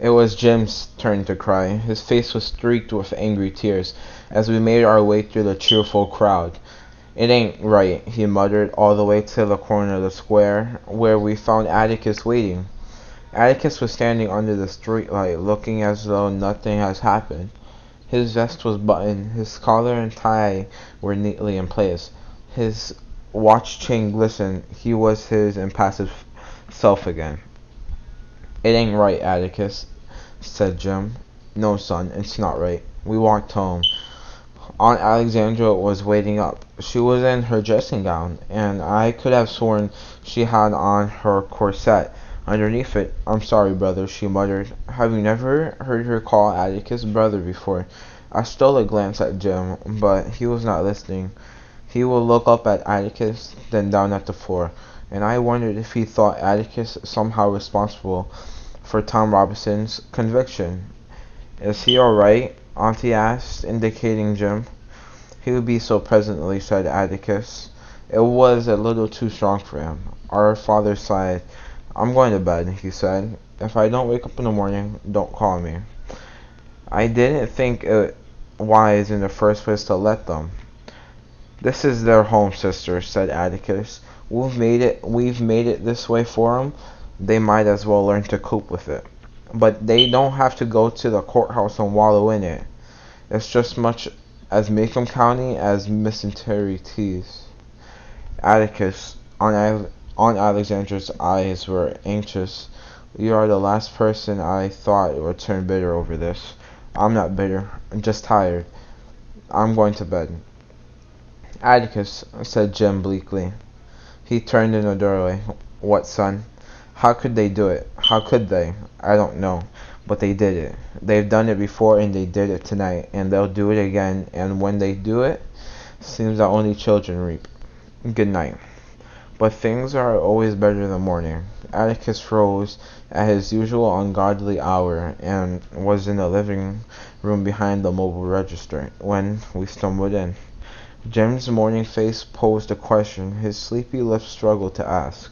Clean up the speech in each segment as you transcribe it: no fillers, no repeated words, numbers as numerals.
It was Jim's turn to cry. His face was streaked with angry tears as we made our way through the cheerful crowd. "It ain't right," he muttered, all the way to the corner of the square, where we found Atticus waiting. Atticus was standing under the streetlight, looking as though nothing had happened. His vest was buttoned, his collar and tie were neatly in place. His watch chain glistened. He was his impassive self again. "It ain't right, Atticus," said Jim. "No, son, it's not right." We walked home. Aunt Alexandra was waiting up. She was in her dressing gown, and I could have sworn she had on her corset underneath it. "I'm sorry, brother," she muttered. Have you never heard her call Atticus brother before? I stole a glance at Jim, but he was not listening. He would look up at Atticus, then down at the floor, and I wondered if he thought Atticus somehow responsible for Tom Robinson's conviction. "Is he all right?" Auntie asked, indicating Jim. "He would be so presently," said Atticus. It was a little too strong for him. Our father sighed. "I'm going to bed," he said. "If I don't wake up in the morning, don't call me." I didn't think it wise in the first place to let them. "This is their home, sister," said Atticus. We've made it this way for 'em. They might as well learn to cope with it. But they don't have to go to the courthouse and wallow in it. It's just much as Macomb County as Missionary Tees." Atticus, Aunt Alexandra's eyes were anxious. "You are the last person I thought would turn bitter over this." "I'm not bitter. I'm just tired. I'm going to bed." "Atticus," said Jim bleakly. He turned in the doorway. "What, son?" "How could they do it? How could they?" "I don't know. But they did it. They've done it before and they did it tonight. And they'll do it again. And when they do it, seems that only children reap. Good night." But things are always better in the morning. Atticus rose at his usual ungodly hour and was in the living room behind the mobile register when we stumbled in. Jim's morning face posed a question his sleepy lips struggled to ask.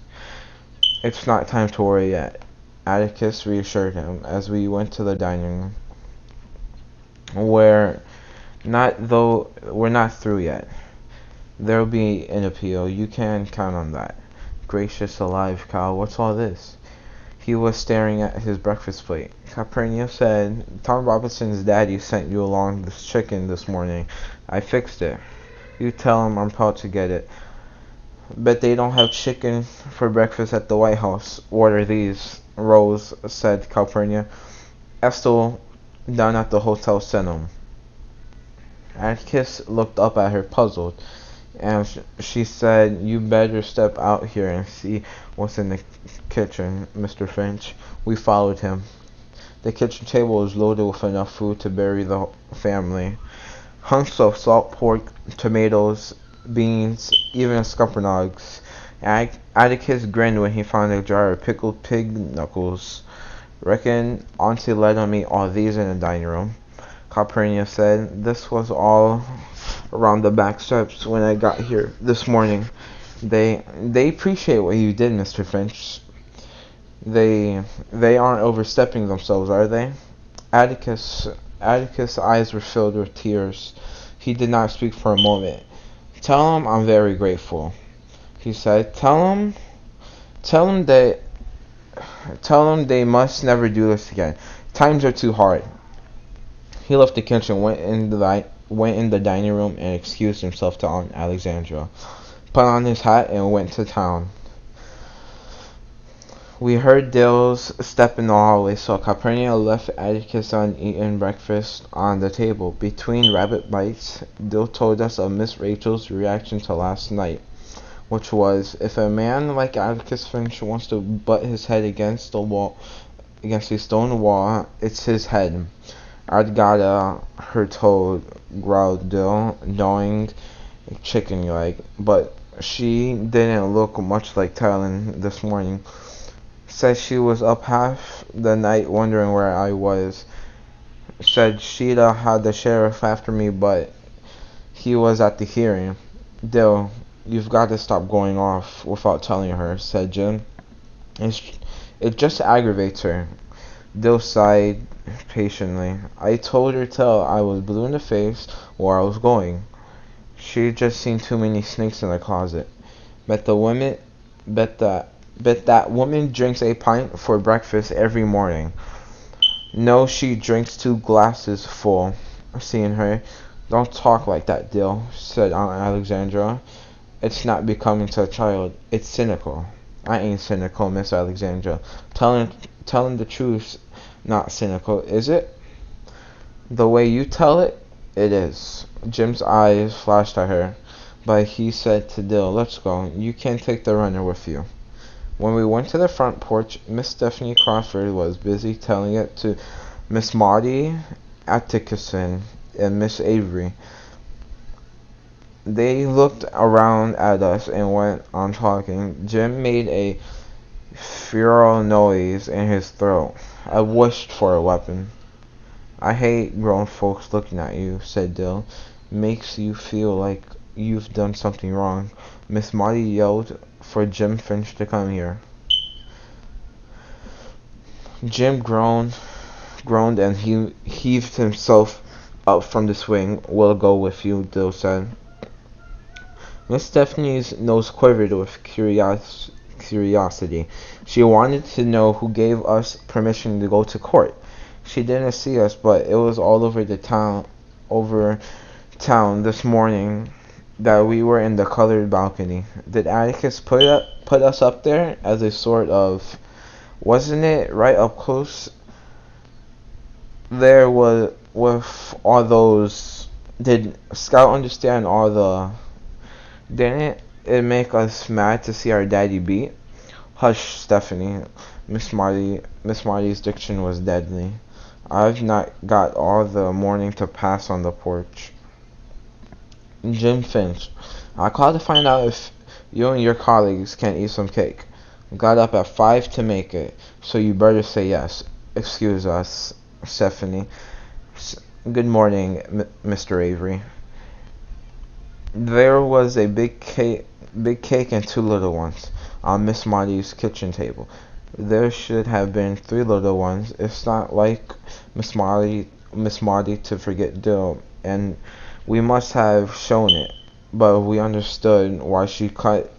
"It's not time to worry yet," Atticus reassured him as we went to the dining room. We're not through yet. There'll be an appeal. You can count on that." "Gracious alive, Cal, what's all this?" He was staring at his breakfast plate. "Calpurnia said Tom Robinson's daddy sent you along this chicken this morning. I fixed it. You tell him I'm proud to get it." "Bet they don't have chicken for breakfast at the White House. What are these?" Rose said Calpurnia. "Estill down at the Hotel sent 'em." Atticus looked up at her, puzzled, and she said, "You better step out here and see what's in the kitchen, Mr. Finch." We followed him. The kitchen table was loaded with enough food to bury the family. Hunks of salt pork, tomatoes, beans, even scumpernogs. Atticus grinned when he found a jar of pickled pig knuckles. "Reckon Auntie let 'em eat all these in the dining room," Calpurnia said. "This was all around the back steps when I got here this morning. They appreciate what you did, Mr. Finch. They aren't overstepping themselves, are they?" Atticus' eyes were filled with tears. He did not speak for a moment. "Tell 'em I'm very grateful," he said. Tell 'em they, tell 'em they must never do this again. Times are too hard." He left the kitchen, went in the dining room, and excused himself to Aunt Alexandra, put on his hat, and went to town. We heard Dale's step in the hallway, so Calpurnia left Atticus uneaten breakfast on the table. Between rabbit bites, Dale told us of Miss Rachel's reaction to last night, which was, if a man like Atticus Finch wants to butt his head against a stone wall, it's his head. "I'd gotta her told," growled Dill, gnawing a chicken leg, "but she didn't look much like telling this morning. Said she was up half the night wondering where I was. Said she'd had the sheriff after me, but he was at the hearing." "Dill, you've got to stop going off without telling her," said Jim. It just aggravates her. Dill sighed patiently. I told her till I was blue in the face where I was going. She'd just seen too many snakes in the closet. Bet the woman, bet that, bet that woman drinks a pint for breakfast every morning. No, she drinks 2 glasses full. Seeing her, don't talk like that, Dill, said Aunt Alexandra. It's not becoming to a child. It's cynical. I ain't cynical, Miss Alexandra. Telling the truth's not cynical, is it? The way you tell it, it is. Jim's eyes flashed at her, but he said to Dill, let's go. You can take the runner with you. When we went to the front porch, Miss Stephanie Crawford was busy telling it to Miss Maudie Atkinson and Miss Avery. They looked around at us and went on talking. Jim made a feral noise in his throat. I wished for a weapon. I hate grown folks looking at you, said Dill. Makes you feel like you've done something wrong. Miss Maudie yelled for Jim Finch to come here. Jim groaned and he heaved himself up from the swing. We'll go with you, Dill said. Miss Stephanie's nose quivered with curiosity. She wanted to know who gave us permission to go to court. She didn't see us, but it was all over town this morning that we were in the colored balcony. Did Atticus put us up there as a sort of... Wasn't it right up close there was with all those... Did Scout understand all the... Didn't it make us mad to see our daddy beat? Hush, Stephanie. Miss Marty's diction was deadly. I've not got all the morning to pass on the porch. Jim Finch. I called to find out if you and your colleagues can eat some cake. Got up at 5 to make it, so you better say yes. Excuse us, Stephanie. Good morning, Mr. Avery. There was a big cake and 2 little ones on Miss Marty's kitchen table. There should have been 3 little ones. It's not like Miss Marty to forget Dill, and we must have shown it. But we understood why she cut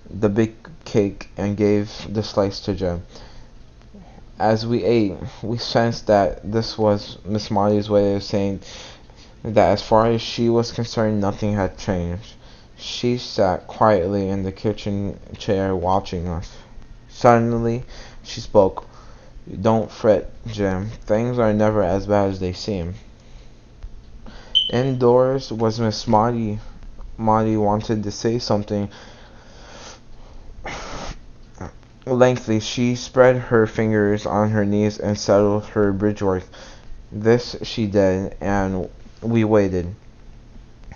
the big cake and gave the slice to Jim. As we ate, we sensed that this was Miss Marty's way of saying that as far as she was concerned, nothing had changed. She sat quietly in the kitchen chair watching us. Suddenly, she spoke. Don't fret, Jim. Things are never as bad as they seem. Indoors was Miss Maudie. Maudie wanted to say something. Lengthy, she spread her fingers on her knees and settled her bridge work. This she did, and we waited.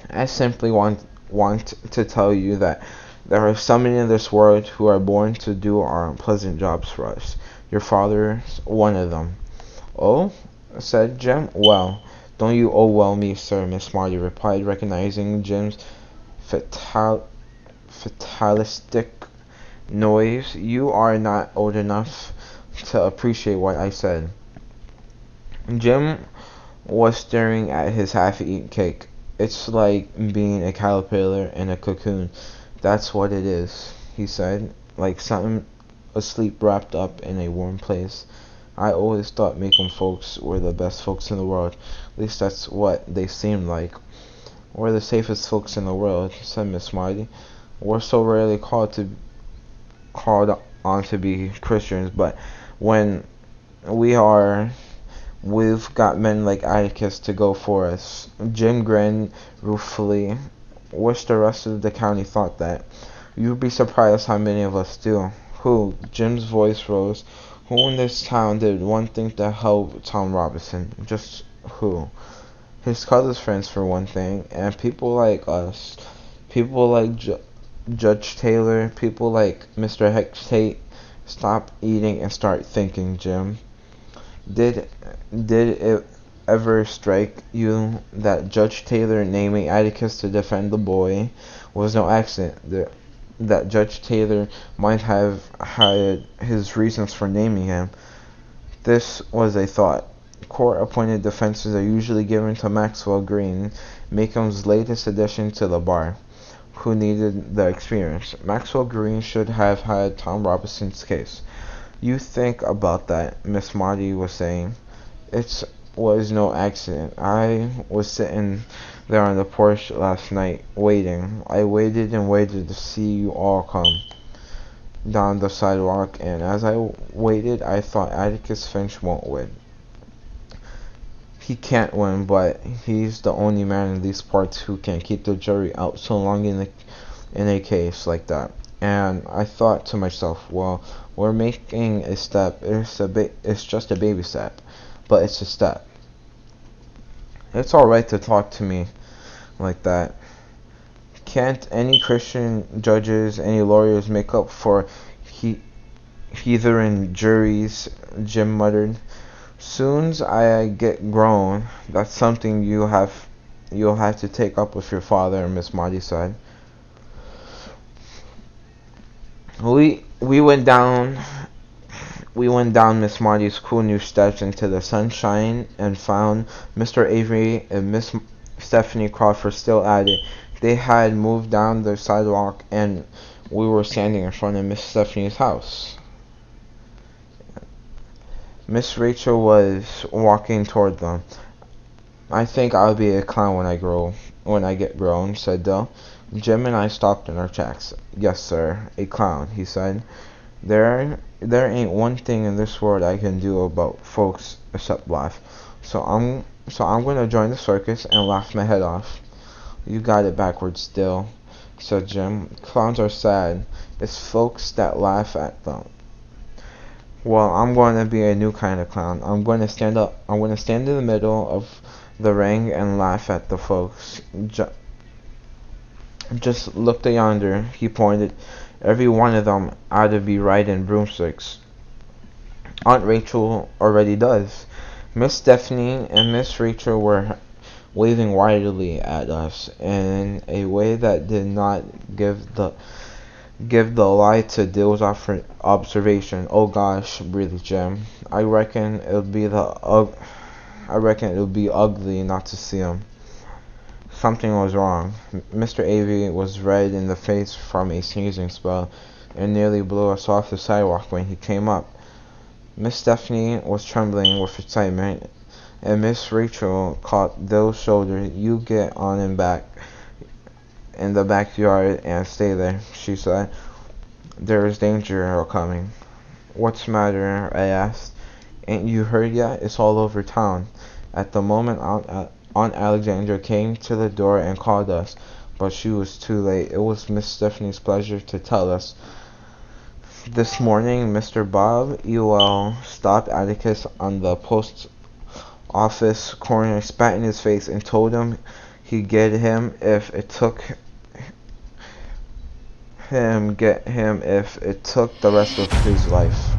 I simply want to tell you that there are some in this world who are born to do our unpleasant jobs for us. Your father's one of them. Oh? Said Jim. Well, don't you well me, sir, Miss Marty replied, recognizing Jim's fatalistic noise. You are not old enough to appreciate what I said. Jim was staring at his half-eaten cake. It's like being a caterpillar in a cocoon. That's what it is, he said, like something asleep wrapped up in a warm place. I always thought Macomb folks were the best folks in the world. At least that's what they seemed like. We're the safest folks in the world, said Miss Marty. We're so rarely called on to be Christians, but when we are, we've got men like Atticus to go for us. Jim grinned ruefully. Wish the rest of the county thought that. You'd be surprised how many of us do. Who? Jim's voice rose. Who in this town did one thing to help Tom Robinson? Just who? His cousin's friends for one thing, and people like us. People like Judge Taylor, people like Mr. Hextate. Stop eating and start thinking, Jim. Did it ever strike you that Judge Taylor naming Atticus to defend the boy was no accident? That Judge Taylor might have had his reasons for naming him. This was a thought. Court-appointed defenses are usually given to Maxwell Green, Macomb's latest addition to the bar, who needed the experience. Maxwell Green should have had Tom Robinson's case. You think about that, Miss Marty was saying. It was no accident. I was sitting there on the porch last night, waiting. I waited and waited to see you all come down the sidewalk, and as I waited, I thought Atticus Finch won't win. He can't win, but he's the only man in these parts who can keep the jury out so long in a case like that. And I thought to myself, well, we're making a step. It's just a baby step, but it's a step. It's all right to talk to me like that. Can't any Christian judges, any lawyers make up for heathen juries? Jim muttered. Soon's I get grown, that's something you'll have to take up with your father, Miss Marty said. We went down Miss Marty's cool new steps into the sunshine and found Mr. Avery and Miss Stephanie Crawford still at it. They had moved down the sidewalk and we were standing in front of Miss Stephanie's house. Miss Rachel was walking toward them. I think I'll be a clown when I get grown, said Dell. Jim and I stopped in our tracks. Yes, sir, a clown, he said. There ain't one thing in this world I can do about folks except laugh. So I'm gonna join the circus and laugh my head off. You got it backwards, Dill, said Jim. Clowns are sad. It's folks that laugh at them. Well, I'm going to be a new kind of clown. I'm going to stand in the middle of the ring and laugh at the folks. Just look to yonder, he pointed. Every one of them ought to be riding broomsticks. Aunt Rachel already does. Miss Stephanie and Miss Rachel were waving wildly at us in a way that did not give the lie to Dill's observation. Oh gosh, breathed Jim. I reckon it'll be ugly not to see him. Something was wrong. Mr. Avery was red in the face from a sneezing spell and nearly blew us off the sidewalk when he came up. Miss Stephanie was trembling with excitement, and Miss Rachel caught Dill's shoulder. You get on and back in the backyard and stay there, she said. There is danger coming. What's the matter? I asked. Ain't you heard yet? It's all over town. At the moment, Aunt Alexandra came to the door and called us, but she was too late. It was Miss Stephanie's pleasure to tell us. This morning, Mr. Bob Ewell stopped Atticus on the post office corner, spat in his face, and told him he'd get him if it took the rest of his life.